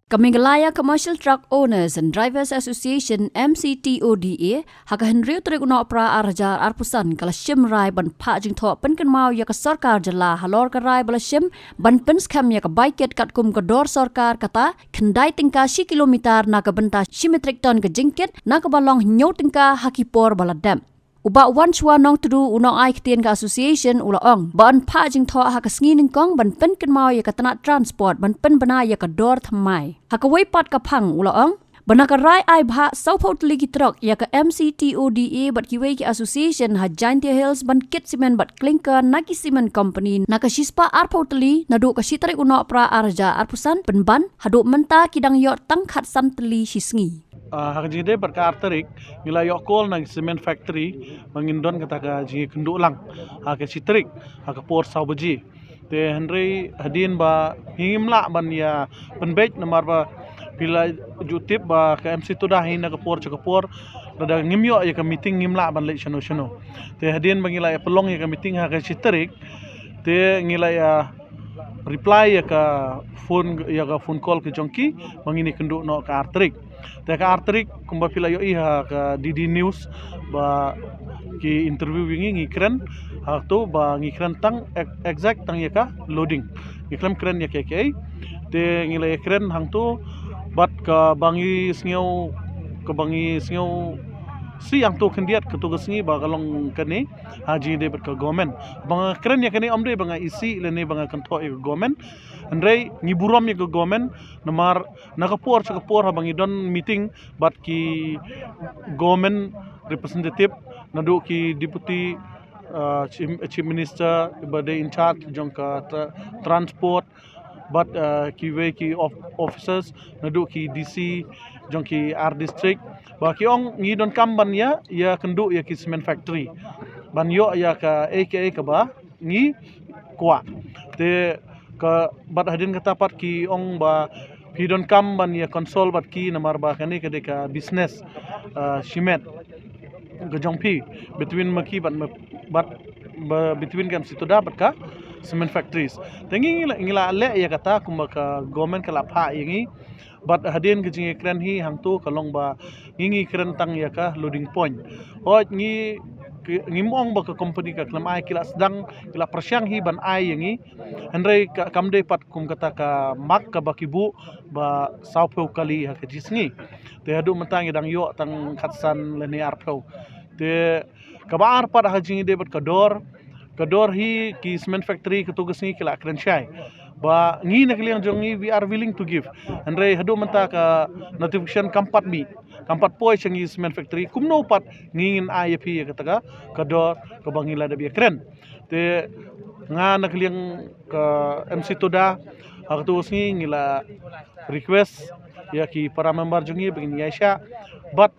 Kamingalaya Commercial Truck Owners and Drivers Association MCTODA haka henriu trik una opera arjar arpusan kala shim rai ban pa jing tho pen kan mau ya ka sarkar jala halor ka rai bala shim ban pen skam ya ka baiket kat kum ka dor sarkar kata kendai tingka shi kilometer na ka benta shimetrik ton ka jingket na ka balong nyau tingka hakipor bala dam. Uba wan chua nong tudu unong ai ketien ka association ula ong ban pa jing tho ha ka sngi ning kong ban pen kan mau ya ka tana transport ban pen bana ya ka dor thamai ha ka wei pat ka phang ula ong bana ka rai ai bha sau phot ligi trok ya ka MCTODA bat ki wei ki association ha Giant Hills ban kit cement bat clinker na ki cement company na ka shispa ar photli na do ka shitare uno pra arja arpusan penban hadu menta kidang yo tang khat san tli hisngi. Hakjide berkar terik nila yokol nang cement factory mangindon kata ka jingi kenduk lang ke sitrik ke port saubaji te henry hadin ba himla ban ya penbej nomor ba bila jutip ba ke MC tu dah hina ke port ada ngimyo ya ke meeting ngimla ban le shano te hadin bangila ya pelong ya ke meeting ke sitrik te ngila ya reply ya ke phone call ke jongki mangini kenduk no ke artrik te ka artrik kumba pila yo iha ka DD News ba ki interview wingi ngikren ha tu ba ngikren tang exact tang ya ka loading ngikren kren ya ke te ngila kren hang tu bat ka bangi sngiau si yang tu kendiat ketugas ni ba kalong kani haji de ber ka government bang kren ya kani amde bang isi lene bang kanto e government andrei ngiburam ya government namar nakapor ha bang idon meeting bat ki government representative nadu ki deputy chief minister bade in charge jong ka transport but ki officers nadu ki DC jong ki R district ba ki ong ngi don kamban ya kendu ya ki cement factory ban yo ya ka aka ka ba ngi kwa te ka bat hadin kata pat ki ong ba ki don kamban ya konsol bat ki namar ba kani ka de ka business cement gajongpi between maki but between kam situ dapat ka cement factories tengi ngila le ya kata kumaka government kala pha yangi but hadin ke jingi kren hi hang tu kalong ba ngi kren tang ya ka loading point ho ngi mong ba ka company ka klam ai kila sedang kila persyang hi ban ai yangi henry kamde pat kum kata ka mak ka bakibu ba saupo kali ha ke jisngi te hadu mentang dang yo tang khatsan leni arpau te kabar pat ha jingi de bat kador hi ki cement factory ketugas ni kila kren syai ba ngi nakliang jongi we are willing to give andre hadu menta ka notification kampat poi changi cement factory kumno pat ngingin IFP ya kataga kador ka bangila da bi kren te nga nakliang ka MC Toda haktu usni ngila request ya ki para member jongi begini Aisha but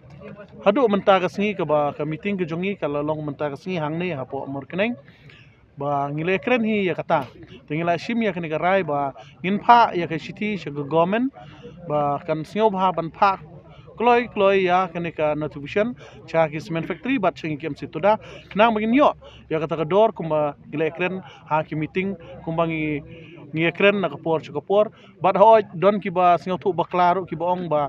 hadu menta ka sngi ka ba ka meeting ke jongi kala long menta ka sngi hangne hapo mor keneng ba ngile kren hi ya kata tingila shim ya kani rai ba ngin pha ya ka city shag government ba kan snyo bha ban pha kloi ya kani ka notification cha ki cement factory bat chingi kem situ da knang bagin yo ya kata ka dor kumba ngile kren ha ki meeting kumba ngi kren na kapor bat ho don ki ba snyo thu ba klaro ki ba ong ba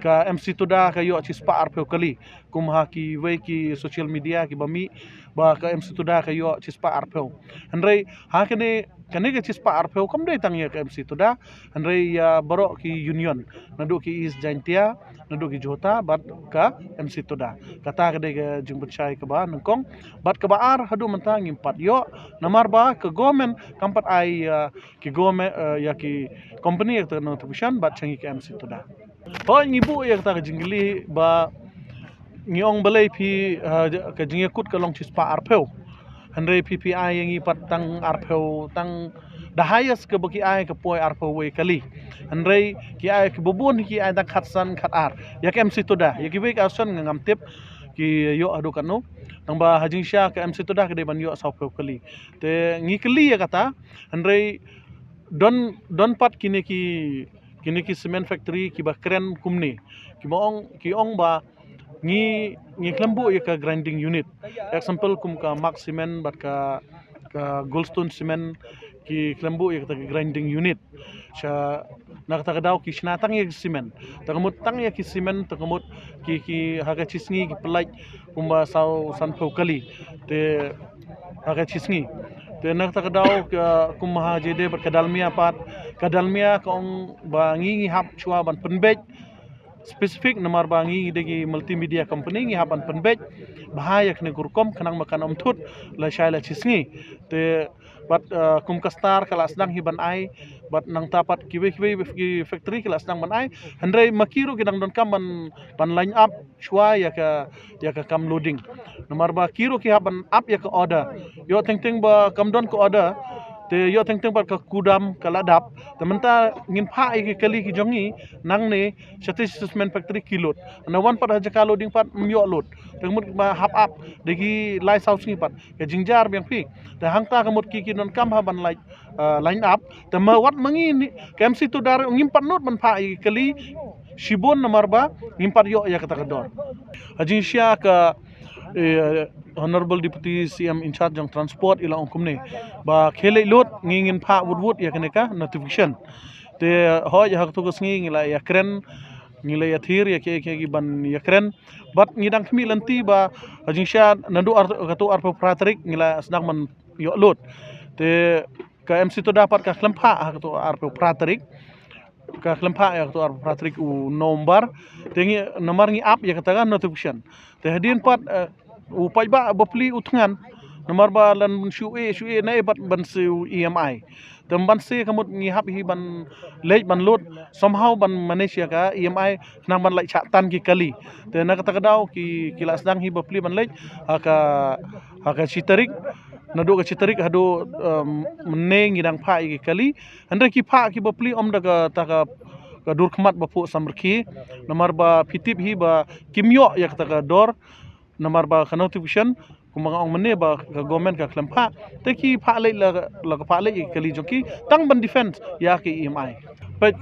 ka MC Toda ka yo chispa arpeu kali kumha ki we ki social media ki bami ba ka MC Toda ka yo chispa arpeu henry ha kene ka chispa arpeu kam dei tang ya ka MC Toda henry ya baro ki union nadu ki is Jaintia nadu ki Jota bat ka MC Toda kata ka dei ka jingbat chai ka ba nangkong bat ka ba ar hadu mentang impat yo namar ba ke government kampat ai ki government ya ki company ya notification bat changi ka MC Toda ho ngibu ya kata jinggili ba ngiong balai pi ka jingya kut ka long chispa arpeu henry PPI yang ipat tang arpeu tang the highest ke baki ai ke poi arpeu we kali henry ki ai ke bubun ki ai tang khatsan khat ar ya ke MC Toda ya ki we ka son ngam tip ki yo adu kanu tang ba hajing sha ke MC Toda ke de ban yo saupeu kali te ngi kali ya kata henry don pat kini ki cement factory ki ba kren kumni ki ong ba ngi klembu ya ka grinding unit example kum ka mark cement bat ka goldstone cement ki klembu ya ka grinding unit cha nak takadaw ki sinatang ya simen takamut tang ya ki simen takamut ki haga chisngi ki pelai kumba sau san kali te haga chisngi te nak takadaw kumaha jede berkadalmia pat kadalmia kong bangi hap chua ban penbej spesifik namar bangi degi multimedia company ngi haban penbej bahaya kene gurkom kanang makan omtut la shaila chisngi te bat kum kastar kala sedang hiban ai bat nang tapat kiwe ki factory kala sedang ban ai handrai makiru kidang don kam ban line up shwa ya ka kam loading namar ba kiru ki haban up ya ka order yo teng ba kam don ko order te yo teng bat ka kudam kala dap tementa ngin pha ki kali ki jongi nang ne satisfaction factory kilot na wan pat haja ka loading pat myo load tengmut ba hap up degi lai sau sing pat ke jingjar biang pi te hangta kamut ki non kam ha ban line up te ma wat mangi KMC tu dar ngim pat not ban pha ki kali shibon namar ba ngim pat yo ya kata kador hajin sia ka Honorable Deputy CM in charge of transport ila ongkumne ba khele lot ngingin pha wud ya kaneka notification te ho ya hak to ngi ngila ya kren ngila ya thir ya ke ban ya kren bat ngidang khmi lanti ba ajingsha nandu katu arpo pratrik ngila sedang man yo lot te ka MC to dapat ka klempa hak to arpo pratrik ka klempa ya to arpo pratrik u nombar te ngi nomor ngi app ya katakan notification te hadin pat upai ba bapli utangan nomor ba lan sue na bat ban su EMI ban se kamut ngi hap hi ban lej ban load somehow ban Malaysia ka EMI nang ban lai chatan ki kali te na kata kadaw ki kilas dang hi bapli ban lej haka citarik nado ka citarik hado mne ngidang pha ki kali anda ki pha ki bapli om daga taka ka dur khmat bapu samrki nomor ba pitip hi ba kimyo ya kata ka dor nomor ba notification kumang ong mene ba ka government ka klempa te ki pha le la ka pha le kali joki tang ban defense ya ki EMI but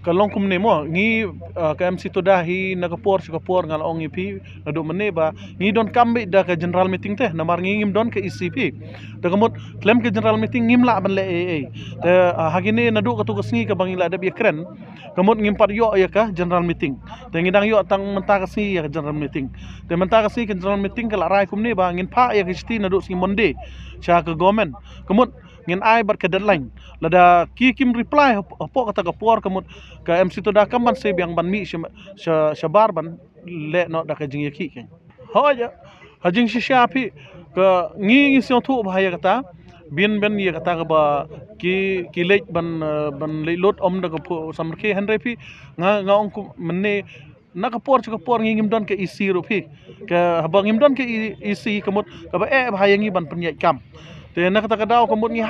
kalong kumne mo ngi ka MC to da hi nakapor ngal ong ipi nado mene ba ngi don kambe da ka general meeting te namar ngi ngim don ka ECP da kamot klem ka general meeting ngim la ban le AA te hagine nado ka tugas ngi ka bangila da bi kren kamot ngim par yo ya ka general meeting te ngidang yo tang menta ka si ya ka general meeting te menta ka si ka general meeting ka la rai kumne ba ngin pha ya ka sti nado si monde cha ka government kamot ngin ai bar ka deadline lada kim reply po kata ka por kamut ka MC to da kam ban se biang ban mi shabar ban le no da ka jing yaki ken hoja hajing shisha pi ka ngi sion thu bhaya kata bin ya kata ka ba ki le ban le lot om da ka samrke henre pi nga ong menne nakapor ngim don ke EC ro pi ka habang ngim don ke EC kamut ka ba bhaya ngi ban penyai kam te nak kata kadaw kamut ngi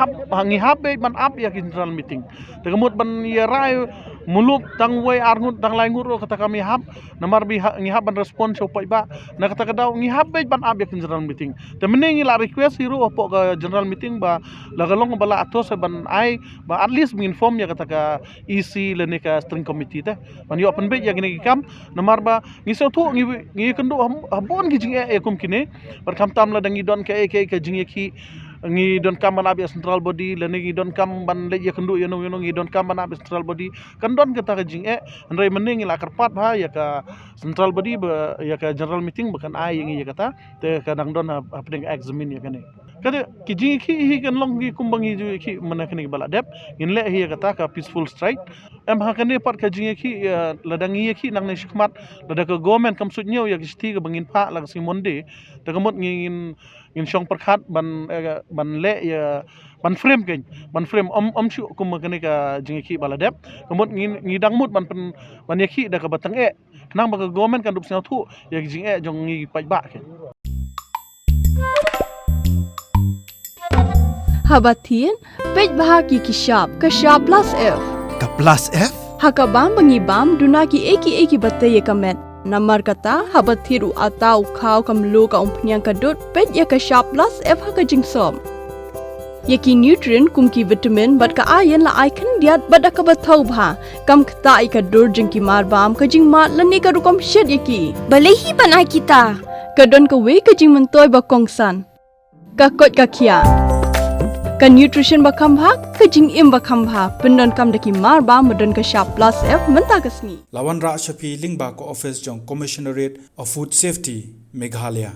hap ban up ya general meeting te kamut ban ya rai muluk tang way arngut tang lai ngur kata kami hap namar bi ngi hap ban respon so pai ba nak kata kadaw ngi hap ban up ya general meeting te meneng la request hiro opo ka general meeting ba lagalong bala atos ban ai ba at least inform ya kata ka EC le ne ka string committee te ban yo pen be ya gini kam namar ba ngi so thu ngi kendo habon gi jing e kum kine bar kam tam la dangi don ka jing ki ngi don kam ban abi central body le ngi don kam ban le ya kendu yono ngi don kam ban abi central body kan don kata ka jing ndrai meneng la karpat ba ya ka central body ba ya ka general meeting bukan ai ngi ya kata te kadang don happening examine ya kane kada ki jing hi kan long gi kumbangi ju ki mana kane bala dep in le hi ya kata ka peaceful strike em ha kane pat ka jing ki ladang hi ki nang ne shikmat lada ka government kam sut nyau ya ki ka bangin pha la si monde te kamot ngin shong perkhat ban le ya ban frame om shu kum kane ka jingki baladep kamut ngi dangmut ban yaki da ka batang nang ba government kan dup sel thu ya jing jong ngi pai ba ke Habatin pej bahagi ki shop ka shop plus F Ka plus F hakabam bangi bam dunaki eki batte ye kamet Namar kata habat thiru atau kau kamlu ka umpnyang kadut pet ya ka shop plus F haka jingsom. Yaki nutrient kumki vitamin bat ka iron la icon diat bat ka bathau bha kam kata ai ka dur jingki mar bam ka jing mat lani ka rukom shed yaki. Balehi panai kita. Ka don ka we ka jing mentoy ba kongsan. Ka kot ka kia. Ka nutrition bakam bha ka jing im bakam bha pendon kam daki mar ba modon ka sharp plus F menta kasni. Lawan Ra Shafi Lingba ko office jong Commissionerate of Food Safety Meghalaya.